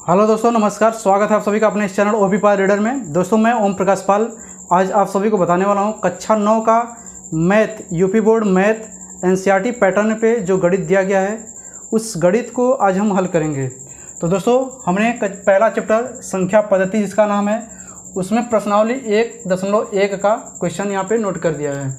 Hello दोस्तों, नमस्कार। स्वागत है आप सभी का अपने इस चैनल ओपी पाल रीडर में। दोस्तों, मैं ओम प्रकाश पाल आज आप सभी को बताने वाला हूं कक्षा 9 का math, UP board math NCERT pattern पे जो गणित दिया गया है उस गणित को आज हम हल करेंगे। तो दोस्तों, हमने पहला चैप्टर संख्या पद्धति जिसका नाम है उसमें प्रश्नावली 1.1 का क्वेश्चन यहाँ पे नोट कर दिया है।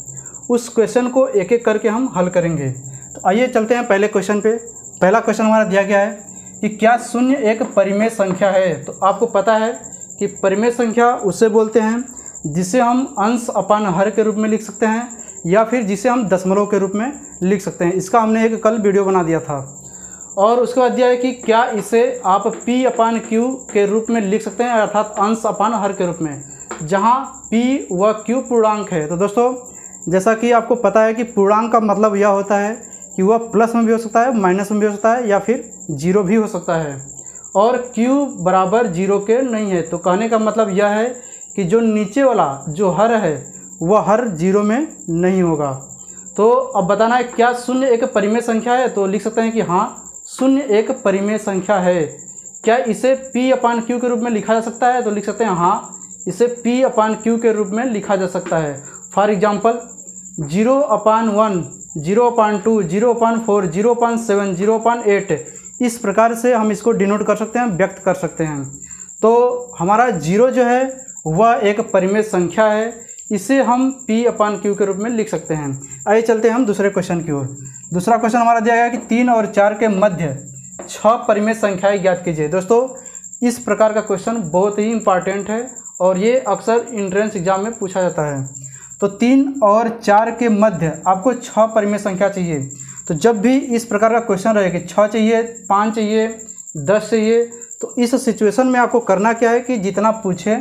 उस क्वेश्चन को एक एक करके हम हल करेंगे। तो आइए चलते हैं पहले क्वेश्चन पे। पहला क्वेश्चन हमारा दिया गया है कि क्या शून्य एक परिमेय संख्या है। तो आपको पता है कि परिमेय संख्या उसे बोलते हैं जिसे हम अंश अपान हर के रूप में लिख सकते हैं या फिर जिसे हम दशमलव के रूप में लिख सकते हैं। इसका हमने एक कल वीडियो बना दिया था। और उसके बाद दिया है कि क्या इसे आप p अपान q के रूप में लिख सकते हैं, अर्थात अंश अपान हर के रूप में, जहाँ p व q पूर्णांक है। तो दोस्तों, जैसा कि आपको पता है कि पूर्णांक का मतलब यह होता है कि वह प्लस में भी हो सकता है, माइनस में भी हो सकता है या फिर जीरो भी हो सकता है, और q बराबर जीरो के नहीं है। तो कहने का मतलब यह है कि जो नीचे वाला जो हर है वह हर जीरो में नहीं होगा। तो अब बताना है क्या शून्य एक परिमेय संख्या है। तो लिख सकते हैं कि हाँ, शून्य एक परिमेय संख्या है। क्या इसे p अपान q के रूप में लिखा जा सकता है। तो लिख सकते हैं हाँ, इसे p अपान q के रूप में लिखा जा सकता है। फॉर एग्जाम्पल 0/1, 0/2, 0/4, 0/7, 0/8, इस प्रकार से हम इसको डिनोट कर सकते हैं, व्यक्त कर सकते हैं। तो हमारा जीरो जो है वह एक परिमेय संख्या है, इसे हम p अपान q के रूप में लिख सकते हैं। आइए चलते हैं हम दूसरे क्वेश्चन की ओर। दूसरा क्वेश्चन हमारा दिया गया कि 3 और 4 के मध्य 6 परिमेय संख्याएं ज्ञात कीजिए। दोस्तों, इस प्रकार का क्वेश्चन बहुत ही इंपॉर्टेंट है और ये अक्सर एंट्रेंस एग्जाम में पूछा जाता है। तो 3 और 4 के मध्य आपको 6 परिमेय संख्या चाहिए। तो जब भी इस प्रकार का क्वेश्चन रहे कि 6 चाहिए, 5 चाहिए, 10 चाहिए, तो इस सिचुएशन में आपको करना क्या है कि जितना पूछे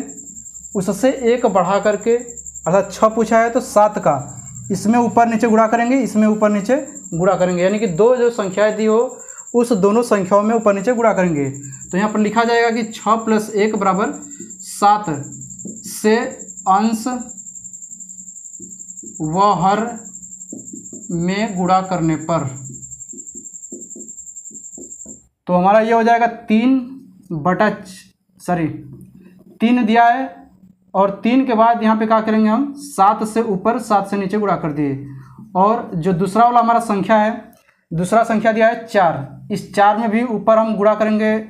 उससे एक बढ़ा करके, अर्थात 6 पूछा है तो 7 का इसमें ऊपर नीचे गुणा करेंगे, इसमें ऊपर नीचे गुणा करेंगे, यानी कि दो जो संख्याएं दी हो उस दोनों संख्याओं में ऊपर नीचे गुणा करेंगे। तो यहाँ पर लिखा जाएगा कि 6 + 1 = 7 से अंश व हर में गुणा करने पर, तो हमारा ये हो जाएगा 3 दिया है और 3 के बाद यहाँ पे क्या करेंगे हम, 7 से ऊपर 7 से नीचे गुणा कर दिए। और जो दूसरा वाला हमारा संख्या है, दूसरा संख्या दिया है 4, इस 4 में भी ऊपर हम गुणा करेंगे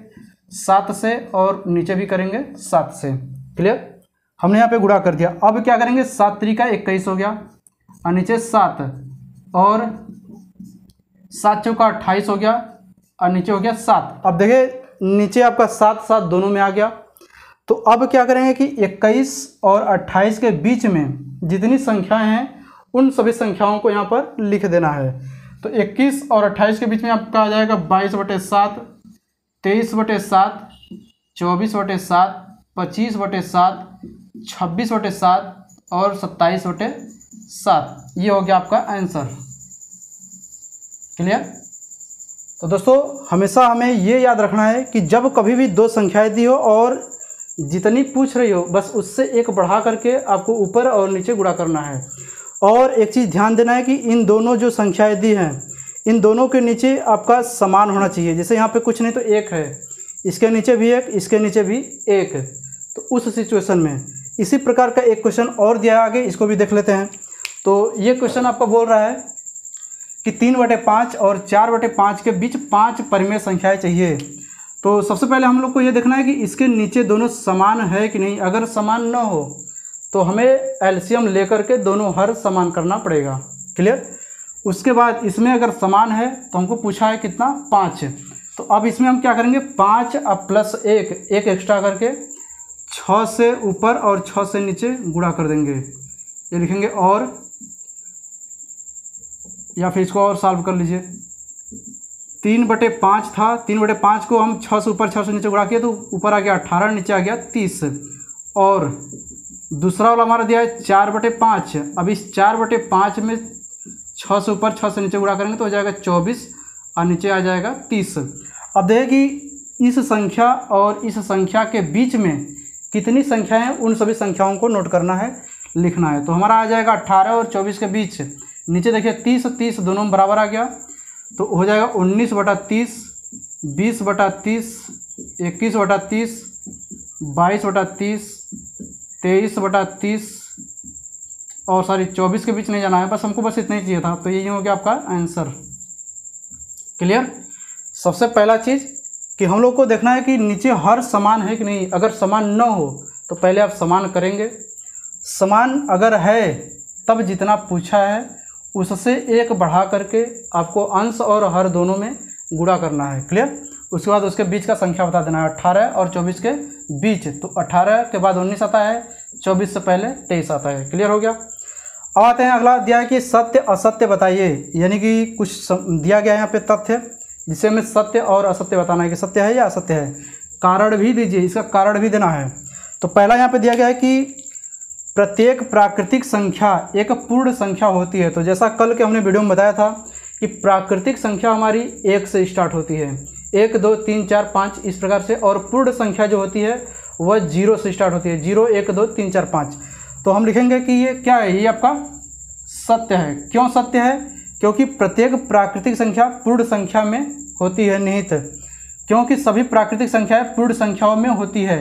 7 से और नीचे भी करेंगे 7 से। क्लियर, हमने यहाँ पे गुणा कर दिया। अब क्या करेंगे, 7 × 3 = 21 हो गया और नीचे 7 और 7 × 4 = 28 हो गया और नीचे हो गया 7। अब देखिए नीचे आपका 7 7 दोनों में आ गया। तो अब क्या करेंगे कि 21 और 28 के बीच में जितनी संख्याएं हैं उन सभी संख्याओं को यहाँ पर लिख देना है। तो 21 और 28 के बीच में आपका आ जाएगा 22/7, 23/7, 24/7, 25/7, 26/7 और 27/7। ये हो गया आपका आंसर। क्लियर। तो दोस्तों, हमेशा हमें ये याद रखना है कि जब कभी भी दो संख्याएं दी हो और जितनी पूछ रही हो बस उससे एक बढ़ा करके आपको ऊपर और नीचे गुणा करना है। और एक चीज़ ध्यान देना है कि इन दोनों जो संख्याएं दी हैं इन दोनों के नीचे आपका समान होना चाहिए। जैसे यहाँ पे कुछ नहीं तो 1 है, इसके नीचे भी 1, इसके नीचे भी 1, तो उस सिचुएशन में इसी प्रकार का एक क्वेश्चन और दिया है आगे, इसको भी देख लेते हैं। तो ये क्वेश्चन आपका बोल रहा है कि 3/5 और 4/5 के बीच 5 परिमेय संख्याएँ चाहिए। तो सबसे पहले हम लोग को ये देखना है कि इसके नीचे दोनों समान है कि नहीं। अगर समान न हो तो हमें एलसीएम लेकर के दोनों हर समान करना पड़ेगा। क्लियर। उसके बाद इसमें अगर समान है तो हमको पूछा है कितना, 5। तो अब इसमें हम क्या करेंगे, 5 + 1 एक्स्ट्रा करके 6 से ऊपर और 6 से नीचे गुणा कर देंगे। ये लिखेंगे और, या फिर इसको और सॉल्व कर लीजिए। 3/5 था, 3/5 को हम 6 से ऊपर 6 से नीचे गुणा किए तो ऊपर आ गया 18, नीचे आ गया 30। और दूसरा वाला हमारा दिया है 4/5। अब इस 4/5 में 6 से ऊपर 6 से नीचे गुणा करेंगे तो हो जाएगा 24 और नीचे आ जाएगा 30। अब देखिए कि इस संख्या और इस संख्या के बीच में कितनी संख्याएं हैं उन सभी संख्याओं को नोट करना है, लिखना है। तो हमारा आ जाएगा 18 और 24 के बीच, नीचे देखिए 30 दोनों बराबर आ गया तो हो जाएगा 19/30, 20/30, 21/30, 22/30, 23/30 और 24 के बीच नहीं जाना है, बस हमको बस इतना ही चाहिए था। तो यही हो गया आपका आंसर। क्लियर। सबसे पहला चीज़ कि हम लोग को देखना है कि नीचे हर समान है कि नहीं। अगर समान न हो तो पहले आप समान करेंगे, समान अगर है तब जितना पूछा है उससे एक बढ़ा करके आपको अंश और हर दोनों में गुणा करना है। क्लियर। उसके बाद उसके बीच का संख्या बता देना है, 18 और 24 के बीच। तो 18 के बाद 19 आता है, 24 से पहले 23 आता है। क्लियर हो गया। अब आते हैं अगला दिया है कि सत्य असत्य बताइए, यानी कि कुछ दिया गया है यहाँ पे तथ्य जिसे हमें सत्य और असत्य बताना है कि सत्य है या असत्य है। कारण भी दीजिए, इसका कारण भी देना है। तो पहला यहाँ पे दिया गया है कि प्रत्येक प्राकृतिक संख्या एक पूर्ण संख्या होती है। तो जैसा कल के हमने वीडियो में बताया था कि प्राकृतिक संख्या हमारी 1 से स्टार्ट होती है, 1 2 3 4 5 इस प्रकार से, और पूर्ण संख्या जो होती है वह 0 से स्टार्ट होती है, 0 1 2 3 4 5। तो हम लिखेंगे कि ये क्या है, ये आपका सत्य है। क्यों सत्य है? क्योंकि प्रत्येक प्राकृतिक संख्या पूर्ण संख्या में होती है निहित, क्योंकि सभी प्राकृतिक संख्याएं पूर्ण संख्याओं में होती है।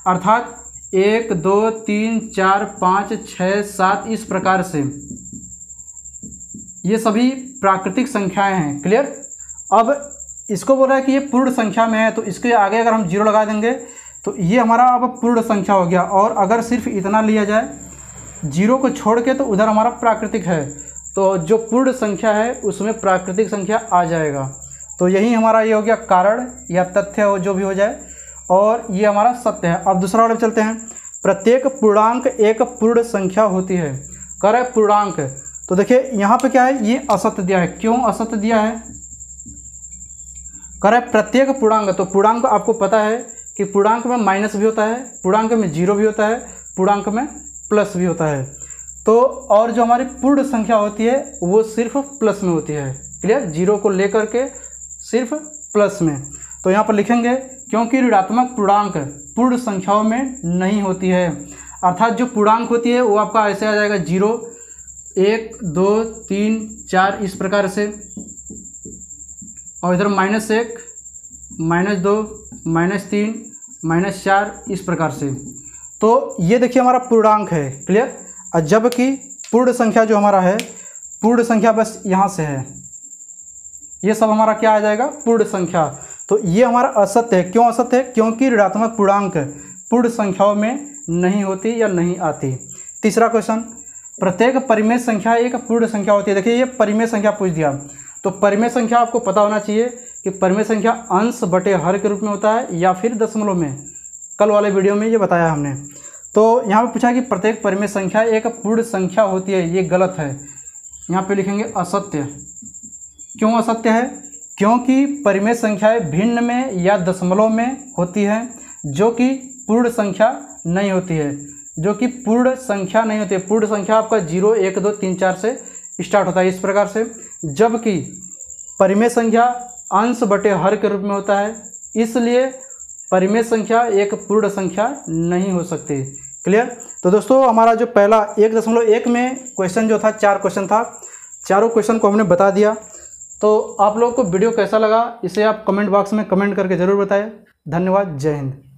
अर्थात 1 2 3 4 5 6 7 इस प्रकार से ये सभी प्राकृतिक संख्याएं हैं। क्लियर। अब इसको बोल रहा है कि ये पूर्ण संख्या में है, तो इसके आगे अगर हम 0 लगा देंगे तो ये हमारा अब पूर्ण संख्या हो गया। और अगर सिर्फ इतना लिया जाए 0 को छोड़ के तो उधर हमारा प्राकृतिक है, तो जो पूर्ण संख्या है उसमें प्राकृतिक संख्या आ जाएगा। तो यही हमारा ये हो गया कारण या तथ्य हो जो भी हो जाए, और ये हमारा सत्य है। अब दूसरा वाला चलते हैं। प्रत्येक पूर्णांक एक पूर्ण संख्या होती है। कह रहा है पूर्णांक, तो देखिए यहाँ पे क्या है, ये असत्य दिया है। क्यों असत्य दिया है? कह रहा है प्रत्येक पूर्णांक। तो पूर्णांक आपको पता है कि पूर्णांक में माइनस भी होता है, पूर्णांक में 0 भी होता है, पूर्णांक में प्लस भी होता है। तो और जो हमारी पूर्ण संख्या होती है वो सिर्फ प्लस में होती है। क्लियर। 0 को लेकर के सिर्फ प्लस में। तो यहाँ पर लिखेंगे क्योंकि ऋणात्मक पूर्णांक पूर्ण संख्याओं में नहीं होती है। अर्थात जो पूर्णांक होती है वो आपका ऐसे आ जाएगा 0 1 2 3 4 इस प्रकार से, और इधर -1 -2 -3 -4 इस प्रकार से। तो ये देखिए हमारा पूर्णांक है। क्लियर। और जबकि पूर्ण संख्या जो हमारा है, पूर्ण संख्या बस यहाँ से है, ये सब हमारा क्या आ जाएगा, पूर्ण संख्या। तो ये हमारा असत्य है। क्यों असत्य है? क्योंकि ऋणात्मक पूर्णांक पूर्ण संख्याओं में नहीं होती या नहीं आती। तीसरा क्वेश्चन, प्रत्येक परिमेय संख्या एक पूर्ण संख्या होती है। देखिए ये परिमेय संख्या पूछ दिया, तो परिमेय संख्या आपको पता होना चाहिए कि परिमेय संख्या अंश बटे हर के रूप में होता है या फिर दशमलव में। कल वाले वीडियो में ये बताया हमने। तो यहाँ पे पूछा कि प्रत्येक परिमेय संख्या एक पूर्ण संख्या होती है, ये गलत है। यहाँ पे लिखेंगे असत्य। क्यों असत्य है? क्योंकि परिमेय संख्याएं भिन्न में या दशमलव में होती हैं, जो कि पूर्ण संख्या नहीं होती है, जो कि पूर्ण संख्या नहीं होती है। पूर्ण संख्या आपका 0 1 2 3 4 से स्टार्ट होता है इस प्रकार से, जबकि परिमेय संख्या अंश बटे हर के रूप में होता है, इसलिए परिमेय संख्या एक पूर्ण संख्या नहीं हो सकती। क्लियर। तो दोस्तों हमारा जो पहला 1.1 में क्वेश्चन जो था, 4 क्वेश्चन था, चारों क्वेश्चन को हमने बता दिया। तो आप लोगों को वीडियो कैसा लगा इसे आप कमेंट बॉक्स में कमेंट करके ज़रूर बताएं। धन्यवाद। जय हिंद।